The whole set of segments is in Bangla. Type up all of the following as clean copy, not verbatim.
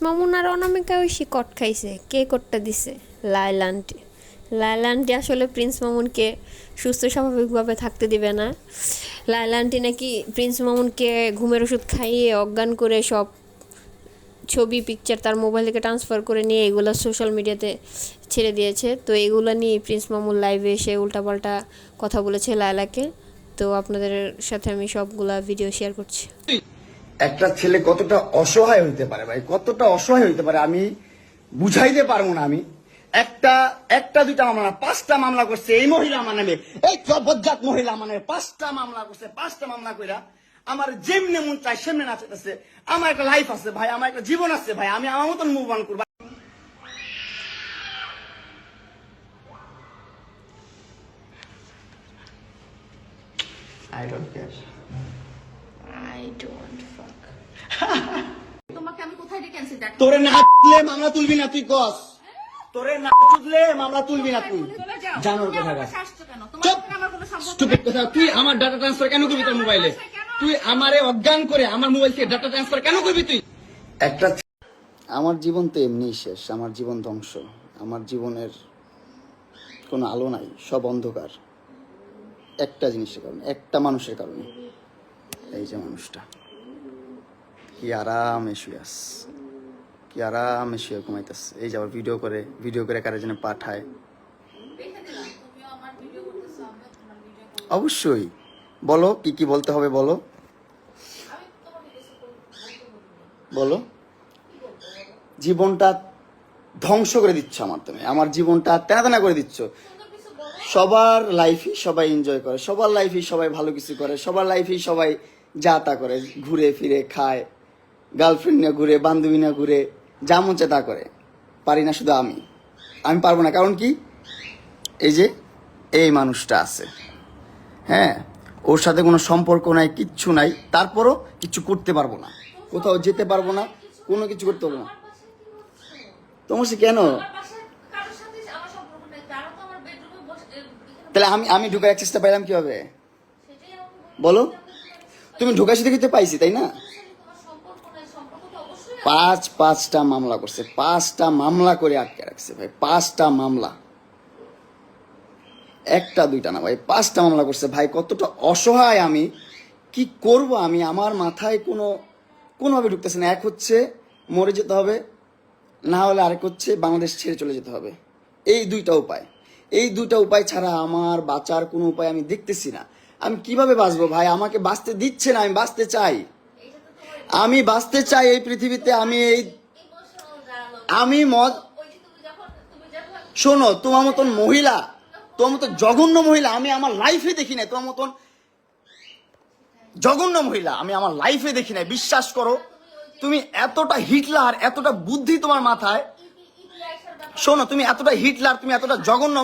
মামুন আর অনামিকা ঐশী কট খাইছে, কে কটটা দিছে? লায়লা আন্টি। লায়লা আন্টি আসলে প্রিন্স মামুনকে সুস্থ স্বাভাবিকভাবে থাকতে দিবে না। লায়লা আন্টি নাকি প্রিন্স মামুনকে ঘুমের ওষুধ খাইয়ে অজ্ঞান করে সব ছবি পিকচার তার মোবাইল থেকে ট্রান্সফার করে নিয়ে এগুলো সোশ্যাল মিডিয়াতে ছেড়ে দিয়েছে। তো এগুলো নিয়ে প্রিন্স মামুন লাইভে এসে উল্টাপাল্টা কথা বলেছে লায়লাকে। তো আপনাদের সাথে আমি সবগুলা ভিডিও শেয়ার করছি। একটা ছেলে কতটা অসহায় হইতে পারে ভাই, কতটা অসহায় হইতে পারে আমি বুঝাইতে পারবো না। আমি একটা একটা দুইটা মামলা না, 5টা মামলা করছে এই মহিলা আমার নামে, এই বজ্জাত মহিলা আমার নামে 5টা মামলা করছে। 5টা মামলা কইরা আমার যেমনি মন চাই সেমনি নাচাইতেছে। আমার একটা লাইফ আছে ভাই, আমার একটা জীবন আছে ভাই, আমি আমার মতন মুভ অন করবো। I don't care. I don't fuck. তোমাকে আমি কোথায় ডেকে আনছি দেখ। তোরে না তুললে মামলা তুলবি না তুই কস, তোরে না তুললে মামলা তুলবি না তুই। জানোর কথা গা শাস্ত্র কেন? তোমার সাথে আমার কোনো সম্পর্ক স্টুপিড কথা। তুই আমার ডাটা ট্রান্সফার কেন করবি তোর মোবাইলে? তুই আমারে অজ্ঞান করে আমার মোবাইল থেকে ডাটা ট্রান্সফার কেন করবি তুই? একটা আমার জীবন তো এমনিই শেষ, আমার জীবন ধ্বংস, আমার জীবনের কোনো আলো নাই, সব অন্ধকার। একটা জিনিসের কারণে, একটা মানুষের কারণে। এই যে মানুষটা কি আরামে শুয়ে আস, কি আরামে শুয়ে ঘুমাইতেছে। এই যে আবার ভিডিও করে কারে যেন পাঠায়। দেখে দিলাম তুমিও আমার ভিডিও করতেছো, আমিও তোমার ভিডিও করব। অবশ্যই বলো কি কি বলতে হবে, বলো আমি তোমাকে কিছু বলতে বলো। জীবনটা ধ্বংস করে দিচ্ছ আমার, তুমি আমার জীবনটা তেনা করে দিচ্ছ। সুন্দর কিছু বলো। সবার লাইফই সবাই এনজয় করে, সবার লাইফই সবাই ভালো কিছু করে, সবার লাইফই সবাই যা তা করে, ঘুরে ফিরে খায়, গার্লফ্রেন্ড নিয়ে ঘুরে, বান্ধবী নিয়ে ঘুরে, যা মন চায় তা করে। পারি না শুধু আমি পারবো না। কারণ কি, এই যে এই মানুষটা আছে, হ্যাঁ, ওর সাথে কোনো সম্পর্ক নাই, কিচ্ছু নাই, তারপরও কিছু করতে পারবো না, কোথাও যেতে পারবো না, কোনো কিছু করতে পারবো না। আমার বাসায় কি হচ্ছে? তোমার সে কেন? আমার বাসায় কারোর সাথে আমার সম্পর্ক নেই, তারা তো আমার বেডরুমে বসে এখানে তাহলে আমি ঢুকার অ্যাক্সেসটা পাইলাম কিভাবে সেটাই আমাকে বলো? তুমি ঢুকা শুধু কিন্তু পাইছি, তাই না? তোমার সম্পর্ক নাই, সম্পর্ক তো অবশ্যই 5টা মামলা করছে, 5টা মামলা করে আটকে রাখছে ভাই, 5টা মামলা, একটা দুইটা না ভাই, 5টা মামলা করছে ভাই। কতটা অসহায় আমি, কি করব আমি, আমার মাথায় কোনোভাবে ঢুকতেছে না। এক হচ্ছে মরে যেতে হবে, না হলে আরেক হচ্ছে বাংলাদেশ ছেড়ে চলে যেতে হবে। এই দুইটা উপায়, এই দুইটা উপায় ছাড়া আমার বাঁচার কোনো উপায় আমি দেখতেছি না। আমি কিভাবে বাঁচবো ভাই? আমাকে বাঁচতে দিচ্ছে না, আমি বাঁচতে চাই, আমি বাঁচতে চাই এই পৃথিবীতে। ইমোশনাল জানো। আমি মদ ওই যে তুমি যখন শোনো, তোমার মতন মহিলা, তোমার মতো জঘন্য মহিলা আমি আমার লাইফে দেখি নাই। তোমার মতন জঘন্য মহিলা আমি আমার লাইফে দেখি নাই, বিশ্বাস করো। তুমি এতটা হিটলার, এতটা বুদ্ধি তোমার মাথায়। শোনো, তুমি এতটা হিটলার, তুমি এতটা জঘন্য।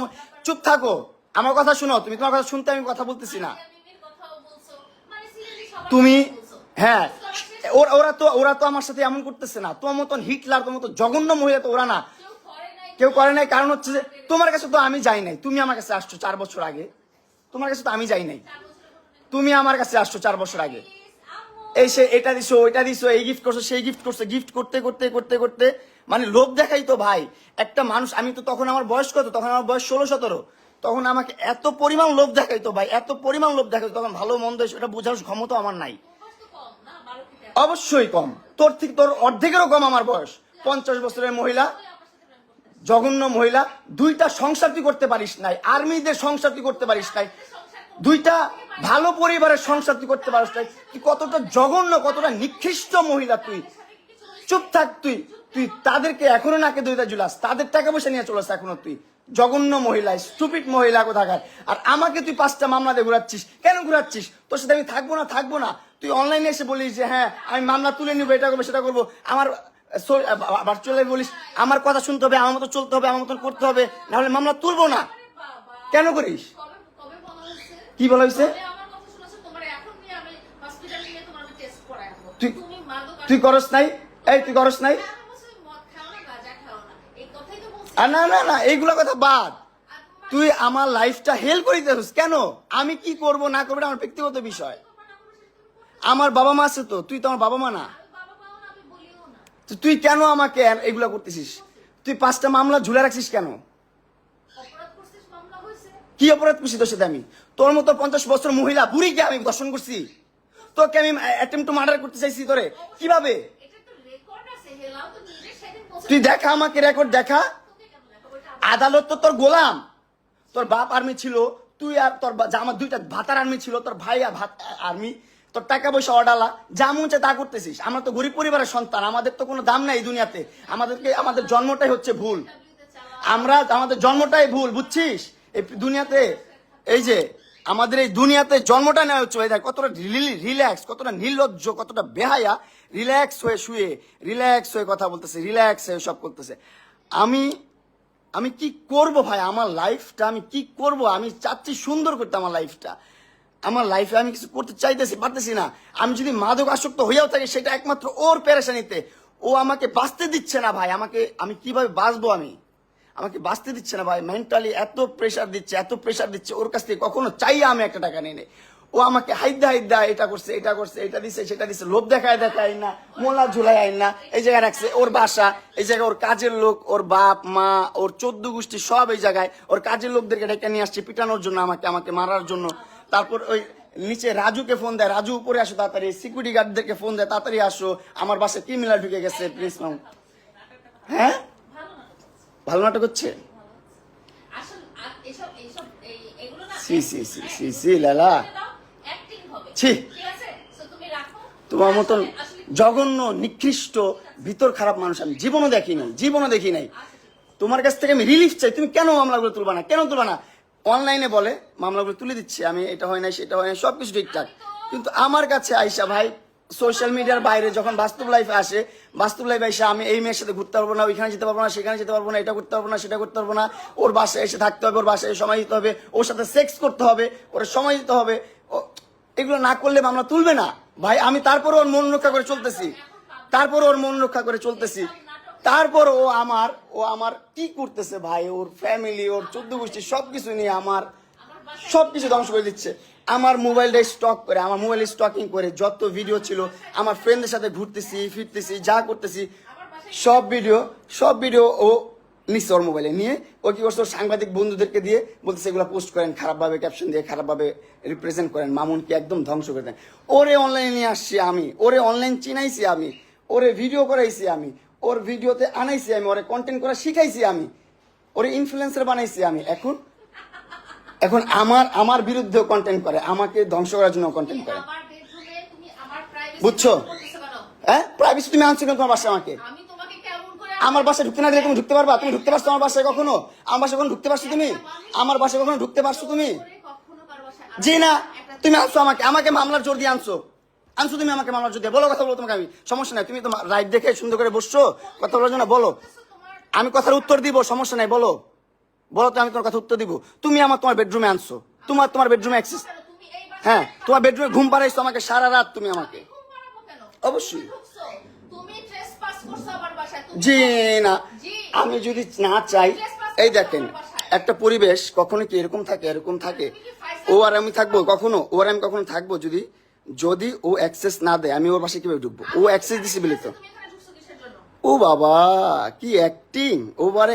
চুপ থাকো, আমার কথা শোনো। তুমি তোমার কথা শুনতে আমি কথা বলতেছি না। তুমি হ্যাঁ, ওরা তো আমার সাথে এমন করতেছে না। তোমার মতন হিটলার, তোমার মতো জঘন্য মহিলা তো ওরা না, কেউ করে নাই। কারণ হচ্ছে যে তোমার কাছে তো আমি যাই নাই, তুমি আমার কাছে আসছো 4 বছর আগে। তোমার কাছে তো আমি যাই নাই, তুমি আমার কাছে আসছো 4 বছর আগে। এই সে এটা দিছো, ওইটা দিছো, এই গিফট করছো, সেই গিফট করছো, গিফট করতে করতে করতে করতে মানে লোভ দেখাই তো ভাই একটা মানুষ। আমি তো তখন আমার বয়স কত, তখন আমার বয়স 16-17। তখন আমাকে এত পরিমাণ লোভ দেখাইতো ভাই, এত পরিমাণ লোভ দেখাইতো। তখন ভালো মন্দ সেটা বোঝার ক্ষমতা আমার নাই। অবশ্যই কম, তোর থেকে তোর অর্ধেকেরও কম আমার বয়স। 50 বছরের মহিলা, জঘন্য মহিলা। 2টা সংসার তুই করতে পারিস নাই, আর্মিদের সংসার তুই করতে পারিস নাই, 2টা ভালো পরিবারের সংসার তুই করতে পারিস নাই। তুই কতটা জঘন্য, কতটা নিকৃষ্ট মহিলা তুই। চুপ থাক তুই। তুই তাদেরকে এখনো নাকে দইটা ঝুলাস, তাদের টাকা পয়সা নিয়ে চলে আসছে এখনো তুই। জঘন্য মহিলা, স্টুপিড মহিলা কোথাকার। আর আমাকে তুই 5টা মামলা দিয়ে ঘুরাচ্ছিস, কেন ঘুরাচ্ছিস? তোর সাথে আমি থাকবো না। তুই অনলাইনে এসে বলিস যে হ্যাঁ আমি মামলা তুলে নিবো, এটা করবো সেটা করবো। আমার ভার্চুয়ালি বলিস আমার কথা শুনতে হবে, আমার মতো চলতে হবে, আমার মতন করতে হবে, নাহলে মামলা তুলবো না। কেন করিস? কি বলা হয়েছে? তুই করস নাই? এই তুই করস নাই? না না না, এইগুলা কথা বাদ। তুই আমার লাইফটা হেল করে দিতেছিস কেন? আমি কি করব না করবো আমার ব্যক্তিগত বিষয়। আমার বাবা মা আছে তো, তুই তো আমার বাবা মা না। তো তুই কেন আমাকে এগুলা করতেছিস? তুই 5টা মামলা ঝুলে রাখছিস কেন? অপরাধ করছিস, মামলা হয়েছে। কি অপরাধ করছি তোর সাথে আমি? তোর মতো 50 বছর মহিলা বুড়িকে আমি দর্শন করছি? তোকে আমি অ্যাটেম্প্ট টু মার্ডার করতে চাইছি তোরে কিভাবে? এটা তো রেকর্ড আছে, হেলাও তো নিজে সেদিন বলছে। তুই দেখা, আমাকে রেকর্ড দেখা। তোকে কেন লেখা? ওইটা আদালত তো তোর গোলাম। তোর বাপ আর্মি ছিল, তুই আর তোর আমার 2টা ভাতার আর্মি ছিল, তোর ভাই আর্মি, তোর টাকা পয়সা অডালা, যা মন চায় তা করতেছিস। আমরা তো গরিব পরিবারের সন্তান, আমাদের তো কোনো দাম নাই এই দুনিয়াতে। আমাদের জন্মটাই হচ্ছে ভুল। আমাদের জন্মটাই ভুল, বুঝছিস? এই দুনিয়াতে, এই যে আমাদের এই দুনিয়াতে জন্মটা নেওয়া হচ্ছে, ভাই দেখ কতটা রিল্যাক্স, কতটা নির্লজ্জ, কতটা বেহায়া, রিল্যাক্স হয়ে শুয়ে, রিল্যাক্স হয়ে কথা বলতেছে, রিল্যাক্স হয়ে সব করতেছে। আমি কি করব ভাই? আমার লাইফটা আমি কি করব? আমি চাচ্ছি সুন্দর করতে আমার লাইফটা। আমার লাইফে আমি কিছু করতে চাইতেছি, পারতেছি না। আমি যদি মাদক আসক্ত হইয়াও থাকি, সেটা একমাত্র ওর পেরেশানিতে। ও আমাকে বাঁচতে দিচ্ছে না ভাই। আমি কিভাবে বাঁচবো? আমাকে বাঁচতে দিচ্ছে না ভাই। মেন্টালি এত প্রেশার দিচ্ছে। ওর কাছ থেকে কখনো চাইয়া আমি একটা টাকা নিয়ে নেই। ও আমাকে হাইদা এটা করছে, এটা দিছে, সেটা দিছে, লোভ দেখায় না, মোলা ঝুলাই আইন না, এই জায়গায় রাখছে। ওর বাসা এই জায়গায়, ওর কাজের লোক, ওর বাপ মা, ওর 14 গোষ্ঠী সব এই জায়গায়। ওর কাজের লোকদেরকে ডেকে নিয়ে আসছে পিটানোর জন্য, আমাকে মারার জন্য। তারপর ওই নিচে রাজুকে ফোন দেয়, রাজু উপরে আসো তাড়াতাড়ি। সিকিউরিটি গার্ডদেরকে ফোন দেয়, তাড়াতাড়ি আসো, আমার বাসায় ক্রিমিনাল ঢুকে গেছে। প্রিন্স মামুন, হ্যাঁ ভালো নাটক হচ্ছে। আসল এসব এগুলো না সি লালা, অ্যাক্টিং হবে, ছি। ঠিক আছে? সো তুমি রাখো। তোমার মতন আসলে জঘন্য, নিকৃষ্ট, ভিতর খারাপ মানুষ আমি জীবনও দেখি নাই। তোমার কাছ থেকে আমি রিলিফ চাই। তুমি কেন মামলাগুলো তুলবা না? অনলাইনে বলে মামলাগুলো তুলে দিচ্ছে, আমি এটা হয় না, সেটা হয় না, সবকিছু ঠিকঠাক। কিন্তু আমার কাছে আইসা ভাই, সোশ্যাল মিডিয়ার বাইরে যখন বাস্তব লাইফে আসে, আমি এই মেয়ের সাথে ঘুরতে পারবো না, ওইখানে যেতে পারবো না, সেখানে যেতে পারবো না, এটা করতে পারবো না, সেটা করতে পারবো না, ওর বাসায় এসে থাকতে হবে, ওর বাসায় সময় দিতে হবে, ওর সাথে সেক্স করতে হবে, ওর সময় দিতে হবে। এগুলো না করলে মামলা তুলবে না ভাই। আমি তারপর ওর মন রক্ষা করে চলতেছি, তারপর ও আমার কি করতেছে ভাই? ওর ফ্যামিলি, ওর 14 গোষ্ঠী সবকিছু নিয়ে আমার সবকিছু ধ্বংস করে দিচ্ছে। আমার মোবাইলটা স্টকিং করে যত ভিডিও ছিল, আমার ফ্রেন্ডদের সাথে ঘুরতেছি ফিরতেছি, যা করতেছি, সব ভিডিও ও নিচ্ছে ওর মোবাইলে নিয়ে। ও কি করছে? ওর সাংবাদিক বন্ধুদেরকে দিয়ে বলতেছে এগুলো পোস্ট করেন, খারাপভাবে ক্যাপশন দিয়ে খারাপভাবে রিপ্রেজেন্ট করেন, মামুনকে একদম ধ্বংস করে দেন। ওরে অনলাইনে নিয়ে আসছি আমি, ওরে অনলাইন চিনাইছি আমি, ওরে ভিডিও করাইছি আমি, ওর ভিডিওতে আনাইছি আমি, ওরে কন্টেন্ট করা শিখাইছি আমি, ওরে ইনফ্লুয়েন্সার বানাইছি আমি। এখন আমার বিরুদ্ধেও কন্টেন্ট করে, আমাকে ধ্বংস করার জন্য কন্টেন্ট করে। আমার বেডরুমে তুমি আমার প্রাইভেসি বুঝছো? করতেছো কেন? হ্যাঁ, প্রাইভেসি তুমি আনছো কেন তোমার বাসায়? আমাকে আমি তোমাকে কেমন করে আমার বাসায় ঢুকতে না দিলে তুমি ঢুকতে পারবা? তুমি ঢুকতে পারছো আমার বাসায় কখনো? আমার বাসায় কখনো ঢুকতে পারছো তুমি? আমার বাসায় কখনো ঢুকতে পারছো তুমি? কখনো কারো বাসায় জি না, তুমি আনছো আমাকে মামলার জোর দিয়ে আনছো তুমি আমাকে মামলার জোর দিয়ে। বলো, কথা বলো, তোমাকে আমি সমস্যা নাই। তুমি তোমার লাইভ দেখে সুন্দর করে বসছো, কথা বলার জন্য বলো, আমি কথার উত্তর দিব, সমস্যা নাই। বলো তো, আমি তোমার কথা উত্তর দিব। তুমি তোমার বেডরুমে আনছো, তোমার বেডরুমে অ্যাক্সেস, তুমি এই হ্যাঁ, তোমার বেডরুমে ঘুম পাড়াইছো আমাকে সারা রাত তুমি আমাকে। ঘুম পাড়াবো কেন? অবশ্যই। ঢুকছো, তুমি ট্রেসপাস করছো আমার বাসায়। তুমি জি না, জি। আমি যদি না চাই, এই দেখেন একটা পরিবেশ কখনো কি এরকম থাকে? ও আর আমি কখনো থাকবো যদি ও অ্যাক্সেস না দেয়, আমি ওর বাসায় কিভাবে ঢুকবো? ও অ্যাক্সেস দিছে বলে তো। তুমি এখানে ঢুকছো কিসের জন্য? ও বাবা, কি অ্যাক্টিং, ওভার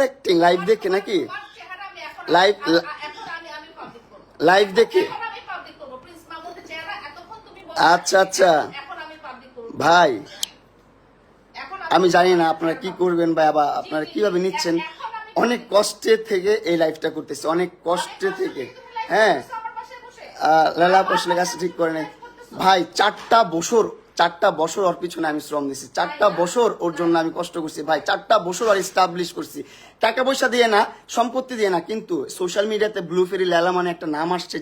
অ্যাক্টিং লাইভ দেখে নাকি? তোমার চেহারা আমি এখন লাইভ আমি পাবলিক করব। লাইভ দেখে? এখন আমি পাবলিক করব। প্রিন্স মামুনের চেহারা এতক্ষণ তুমি আচ্ছা এখন আমি পাবলিক করব। ভাই, এখন আমি জানি না আপনারা কি করবেন ভাই, আবার আপনারা কিভাবে নিচ্ছেন। অনেক কষ্টে থেকে এই লাইফটা করতেছি, অনেক কষ্টে থেকে। হ্যাঁ, আমার বাসায় বসে লালা পোষলে গাছ ঠিক করে নেই ভাই। 4টা বছর ওর পিছনে আমি শ্রম দিছি, 4টা বছর ওর জন্য আমি কষ্ট করছি ভাই, 4টা বছর আর এস্টাবলিশ করছি, টাকা পয়সা দিয়ে না, সম্পত্তি দিয়ে না। কিন্তু সোশ্যাল মিডিয়াতে ব্লু ফেরি লালা মানে একটা নাম আসছে,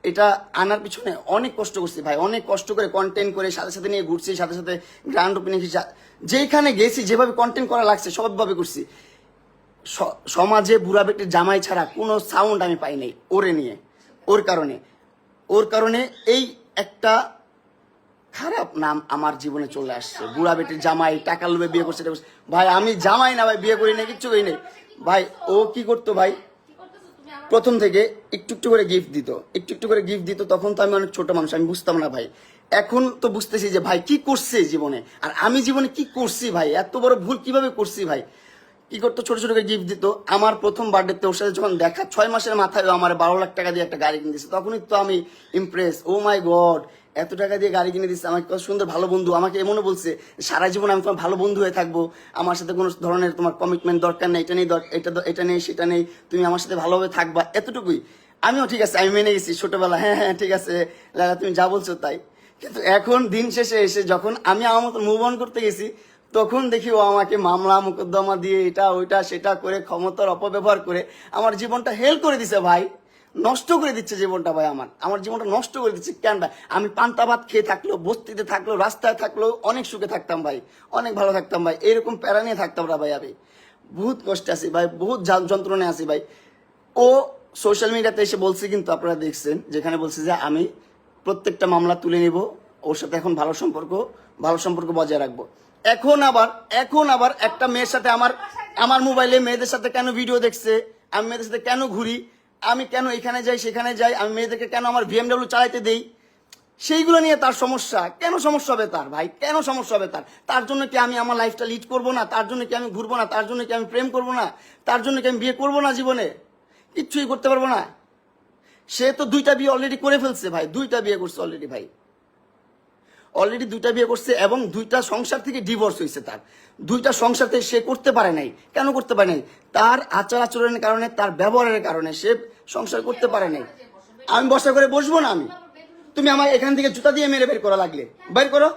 এটা আনার পিছনে অনেক কষ্ট করছি ভাই, অনেক কষ্ট করে কন্টেন্ট করে সাথে নিয়ে ঘুরছি, সাথে গ্র্যান্ড ওপেনিং যেখানে গেছি যেভাবে কন্টেন্ট করা লাগছে সবভাবে করছি। সমাজে বুড়া বেটির জামাই ছাড়া কোনো সাউন্ড আমি পাই নাই ওরে নিয়ে। ওর কারণে এই একটা খারাপ নাম আমার জীবনে চলে আসছে। বুড়া বেটির জামাই, টাকা লোভে বিয়ে করছে। ভাই আমি জামাই না ভাই, বিয়ে করি না, কিচ্ছু করি নাই ভাই। ও কি করতো ভাই, কি করতেছো তুমি? আমার প্রথম থেকে একটু করে গিফট দিত, তখন তো আমি অনেক ছোট মানুষ, আমি বুঝতাম না ভাই। এখন তো বুঝতেছি যে ভাই কি করছে জীবনে, আর আমি জীবনে কি করছি ভাই, এত বড় ভুল কিভাবে করছি ভাই। কি করতো, ছোট ছোট করে গিফট দিত। আমার প্রথম বার্থডেতে ওর সাথে যখন দেখা, 6 মাসের মাথায় ও আমার 12 লাখ টাকা দিয়ে একটা গাড়ি কিনে দিচ্ছে। তখনই তো আমি ইমপ্রেস, ও মাই গড, এত টাকা দিয়ে গাড়ি কিনে দিচ্ছে আমাকে, কত সুন্দর ভালো বন্ধু। আমাকে এমনও বলছে সারা জীবন আমি তোমার ভালো বন্ধু হয়ে থাকবো, আমার সাথে কোনো ধরনের তোমার কমিটমেন্ট দরকার নেই, এটা নেই সেটা নেই, তুমি আমার সাথে ভালোভাবে থাকবা, এতটুকুই। আমিও ঠিক আছে, আমি মেনে গেছি ছোটবেলা, হ্যাঁ হ্যাঁ ঠিক আছে লালা তুমি যা বলছো তাই। কিন্তু এখন দিন শেষে এসে যখন আমি আমার মতো মুভ অন করতে গেছি, তখন দেখি ও আমাকে মামলা মোকদ্দমা দিয়ে এটা ওইটা সেটা করে, ক্ষমতার অপব্যবহার করে আমার জীবনটা হেল করে দিছে ভাই, নষ্ট করে দিচ্ছে জীবনটা ভাই। আমার জীবনটা নষ্ট করে দিচ্ছে কেন ভাই? আমি পান্তা ভাত খেয়ে থাকলো, বস্তিতে থাকলো, রাস্তায় থাকলো, অনেক সুখে থাকতাম ভাই, অনেক ভালো থাকতাম ভাই। এরকম প্যারা নিয়ে থাকতাম না ভাই, আমি বহুত কষ্টে আছি ভাই, বহুত যন্ত্রণায় আছি ভাই। ও সোশ্যাল মিডিয়াতে এসে বলছে, কিন্তু আপনারা দেখছেন যেখানে বলছে যে আমি প্রত্যেকটা মামলা তুলে নিব, ওর সাথে এখন ভালো সম্পর্ক বজায় রাখবো। এখন আবার একটা মেয়ের সাথে আমার মোবাইলে মেয়েদের সাথে কেন ভিডিও দেখছে, আমি মেয়েদের সাথে কেন ঘুরি, আমি কেন এখানে যাই সেখানে যাই, আমি মেয়েদেরকে কেন আমার BMW চালাইতে দেই, সেইগুলো নিয়ে তার সমস্যা। কেন সমস্যা হবে তার ভাই, কেন সমস্যা হবে তার জন্য কি আমি আমার লাইফটা লিড করবো না? তার জন্য কি আমি ঘুরবো না? তার জন্য কি আমি প্রেম করবো না? তার জন্য কি আমি বিয়ে করবো না? জীবনে কিচ্ছুই করতে পারবো না। সে তো 2টা বিয়ে অলরেডি করে ফেলছে ভাই, 2টা বিয়ে করছে অলরেডি ভাই, অলরেডি 2টা বিয়ে করছে, এবং 2টা সংসার থেকে ডিভোর্স হয়েছে তার। 2টা সংসার থেকে সে করতে পারে নাই। কেন করতে পারে নাই? তার আচার আচরণের কারণে, তার ব্যবহারের কারণে সে সংসার করতে পারে নাই। আমি বসা করে বসবো না? তুমি আমার এখান থেকে জুতা দিয়ে মেরে বের করা লাগলে বের করো।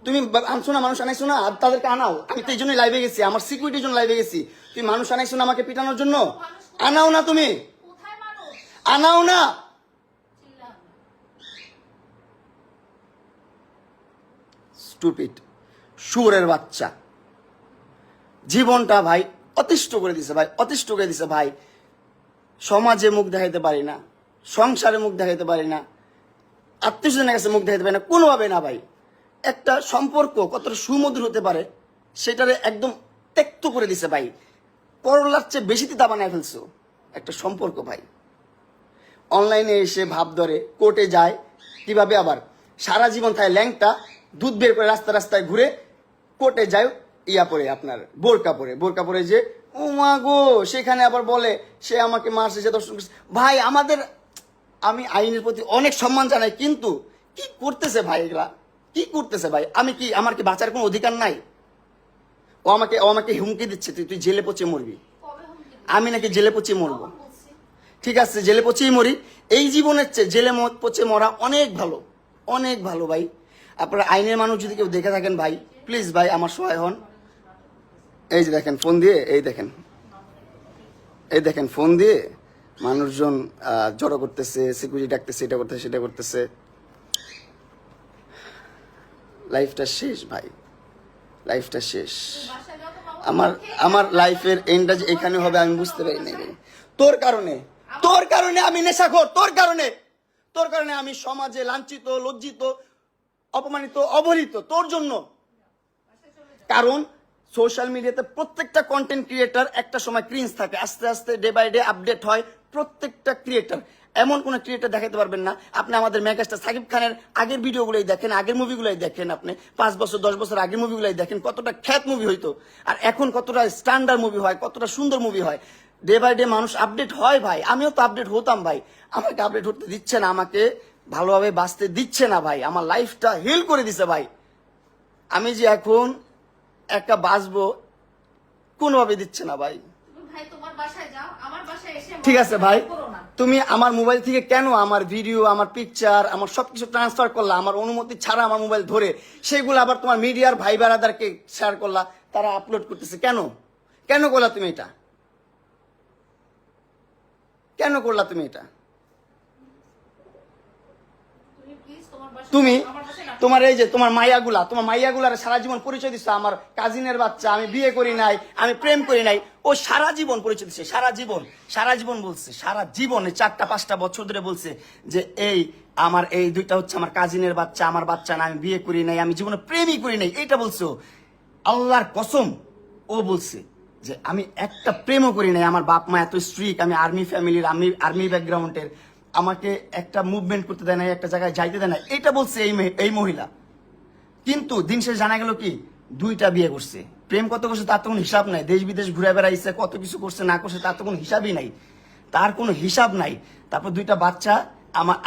তুমি আনছো না, মানুষ আনাইছো না, আর তাদেরকে আনাও। আমি তো এই জন্যই লাইভে গেছি, আমার সিকিউরিটির জন্য লাইভে গেছি। তুমি মানুষ আনাইছো না আমাকে পিটানোর জন্য? আনাও না, তুমি আনাও না। স্টুপিড শুয়োরের বাচ্চা, জীবনটা ভাই অতিষ্ঠ করে দিছে ভাই, অতিষ্ঠ করে দিছে ভাই। সমাজে মুখ দেখাইতে পারি না, সংসারে মুখ দেখাইতে পারি না, আত্মীয়স্বজনের কাছে মুখ দেখাইতে পারি না, কোনোভাবে না ভাই। একটা সম্পর্ক কতটা সুমধুর হতে পারে সেটারে একদম ত্যক্ত করে দিছে ভাই। করলার চেয়ে বেশি তিতা বানায় ফেলছো একটা সম্পর্ক ভাই। অনলাইনে এসে ভাব ধরে, কোর্টে যায়, কিভাবে আবার সারা জীবন থাকে ল্যাংটা, দুধ বের করে রাস্তায় ঘুরে, কোর্টে যায় ইয়া পরে, আপনার বোরকা পরে যে ও মা গো, সেখানে আবার বলে সে আমাকে মারছে, সে দর্শন করছে। ভাই আমি আইনের প্রতি অনেক সম্মান জানাই, কিন্তু কি করতেছে ভাই এগুলা, কি করতেছে ভাই? আমার কি বাঁচার কোনো অধিকার নাই? ও আমাকে হুমকি দিচ্ছে, তুই জেলে পচে মরবি। আমি নাকি জেলে পচে মরবো? ঠিক আছে, জেলে পচেই মরি। এই জীবনের চেয়ে জেলে পচে মরা অনেক ভালো, অনেক ভালো ভাই। আপনারা আইনের মানুষ যদি কেউ দেখে থাকেন ভাই, প্লিজ ভাই আমার সহায় হন। এই যে দেখেন ফোন দিয়ে, এই দেখেন ফোন দিয়ে মানুষজন জড়ো করতেছে, সিকিউরিটি ডাকতেছে, এটা করতেছে সেটা করতেছে। লাইফটা শেষ ভাই, লাইফটা শেষ। আমার লাইফের এন্ডটা যে এখানে হবে আমি বুঝতে পারি নাই ভাই। তোর কারণে আমি নেশাখোর, তোর কারণে আমি সমাজে লাঞ্ছিত, লজ্জিত, অপমানিত, অবহেলিত, তোর জন্য। কারণ সোশ্যাল মিডিয়াতে প্রত্যেকটা কন্টেন্ট ক্রিয়েটার একটা সময় ক্রিঞ্জ থাকে, আস্তে আস্তে ডে বাই ডে আপডেট হয় প্রত্যেকটা ক্রিয়েটার। এমন কোন ক্রিয়েটার দেখাতে পারবেন না আপনি আমাদের মেগাস্টার সাকিব খানের আগের ভিডিওগুলোই দেখেন, আগের মুভিগুলোই দেখেন, আপনি 5 বছর 10 বছর আগের মুভিগুলোই দেখেন, কতটা খ্যাত মুভি হইতো, আর এখন কতটা স্ট্যান্ডার্ড মুভি হয়, কতটা সুন্দর মুভি হয়। ডে বাই ডে মানুষ আপডেট হয় ভাই, আমিও তো আপডেট হতাম ভাই। আমাকে আপডেট হতে দিচ্ছে না, আমাকে ভালোভাবে বাঁচতে দিচ্ছে না ভাই, আমার লাইফটা হেল করে দিছে ভাই। আমি যে এখন একটা বাঁচবো কোনোভাবে দিচ্ছে না ভাই। ঠিক আছে ভাই, তুমি আমার মোবাইল থেকে কেন আমার ভিডিও, আমার পিকচার, আমার সবকিছু ট্রান্সফার করলা আমার অনুমতি ছাড়া, আমার মোবাইল ধরে, সেগুলো আবার তোমার মিডিয়ার ভাই বেড়াদারকে শেয়ার করলা, তারা আপলোড করতেছে। কেন করলা তুমি এটা? কেন করলা তুমি এটা? তুমি তোমার এই যে তোমার মাইয়াগুলার সারা জীবন পরিচয় দিচ্ছে আমার কাজিনের বাচ্চা, আমি বিয়ে করি নাই, আমি প্রেম করি নাই। ও সারা জীবন পরিচয় দিচ্ছে, সারা জীবন বলছে, সারা জীবন 4-5টা বছর ধরে বলছে যে আমার এই 2টা হচ্ছে আমার কাজিনের বাচ্চা, আমার বাচ্চা না, আমি বিয়ে করি নাই, আমি জীবনে প্রেমই করি নাই। এটা বলছো, আল্লাহর কসম ও বলছে যে আমি একটা প্রেমও করি নাই, আমার বাপ মা এত স্ট্রিক্ট, আমি আর্মি ফ্যামিলির, আর্মি ব্যাকগ্রাউন্ডের, আমাকে একটা মুভমেন্ট করতে দেয় না, একটা জায়গায় যাইতে দেয় না, এটা বলছে এই মহিলা। কিন্তু দিন শেষে জানা গেল কি 2টা বিয়ে করছে। প্রেম কত করছে তার তো কোনো হিসাব নাই, দেশ বিদেশ ঘুরে বেড়াইছে, কত কিছু করছে না করছে তার তো কোনো হিসাবই নাই, তার কোনো হিসাব নাই। তারপর 2টা বাচ্চা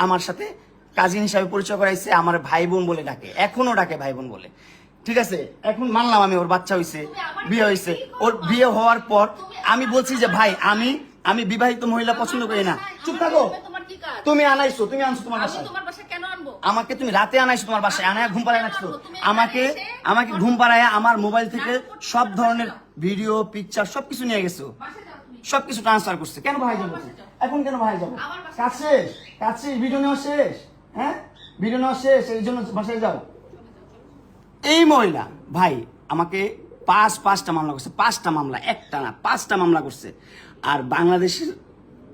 আমার সাথে কাজিন হিসাবে পরিচয় করাইছে, আমার ভাই বোন বলে ডাকে, এখনো ডাকে ভাই বোন বলে। ঠিক আছে, এখন মানলাম আমি ওর বাচ্চা হয়েছে, বিয়ে হয়েছে। ওর বিয়ে হওয়ার পর আমি বলছি যে ভাই আমি বিবাহিত মহিলা পছন্দ করি না। চুপ থাকো, তোমার কি কাজ? তুমি আনাইছো, তুমি আনছো তোমার আমি বাসায়, তোমার বাসায় কেন আনবো? আমাকে তুমি রাতে আনাইছো তোমার বাসায়, আনায় ঘুম পাড়ায় রাখছো আমাকে ঘুম পাড়ায় আমার মোবাইল থেকে সব ধরনের ভিডিও পিকচার সবকিছু নিয়ে গেছো, বাসায় যাও তুমি। সবকিছু ট্রান্সফার করছে। কেন ভাই যাবো এখন, কেন ভাই যাবো? কাজ শেষ, ভিডিও নেওয়া শেষ। হ্যাঁ, ভিডিও নেওয়া শেষ, এই জন্য বাসায় যাও। এই মহিলা ভাই আমাকে পাঁচটা মামলা করছে, 5টা মামলা, একটা না 5টা মামলা করছে। আর বাংলাদেশের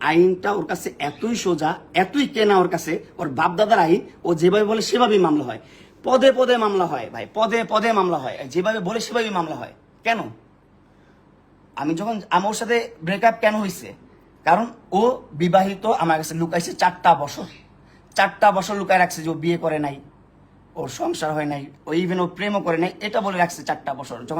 আইনটা ওর কাছে এতই সোজা, এতই কেনা ওর কাছে, ওর বাপদাদার আইন, ও যেভাবে বলে সেভাবেই মামলা হয়, পদে পদে মামলা হয় ভাই, পদে পদে মামলা হয়, যেভাবে বলে সেভাবেই মামলা হয়। কেন? আমি যখন আমার সাথে ব্রেকআপ কেন হয়েছে, কারণ ও বিবাহিত, আমার কাছে লুকাইছে 4টা বছর, 4টা বছর লুকায় রাখছে যে ও বিয়ে করে নাই, ওর সংসার হয় নাই, ও ইভেন ও প্রেমও করে নাই, এটা বলে রাখছে 4টা বছর। যখন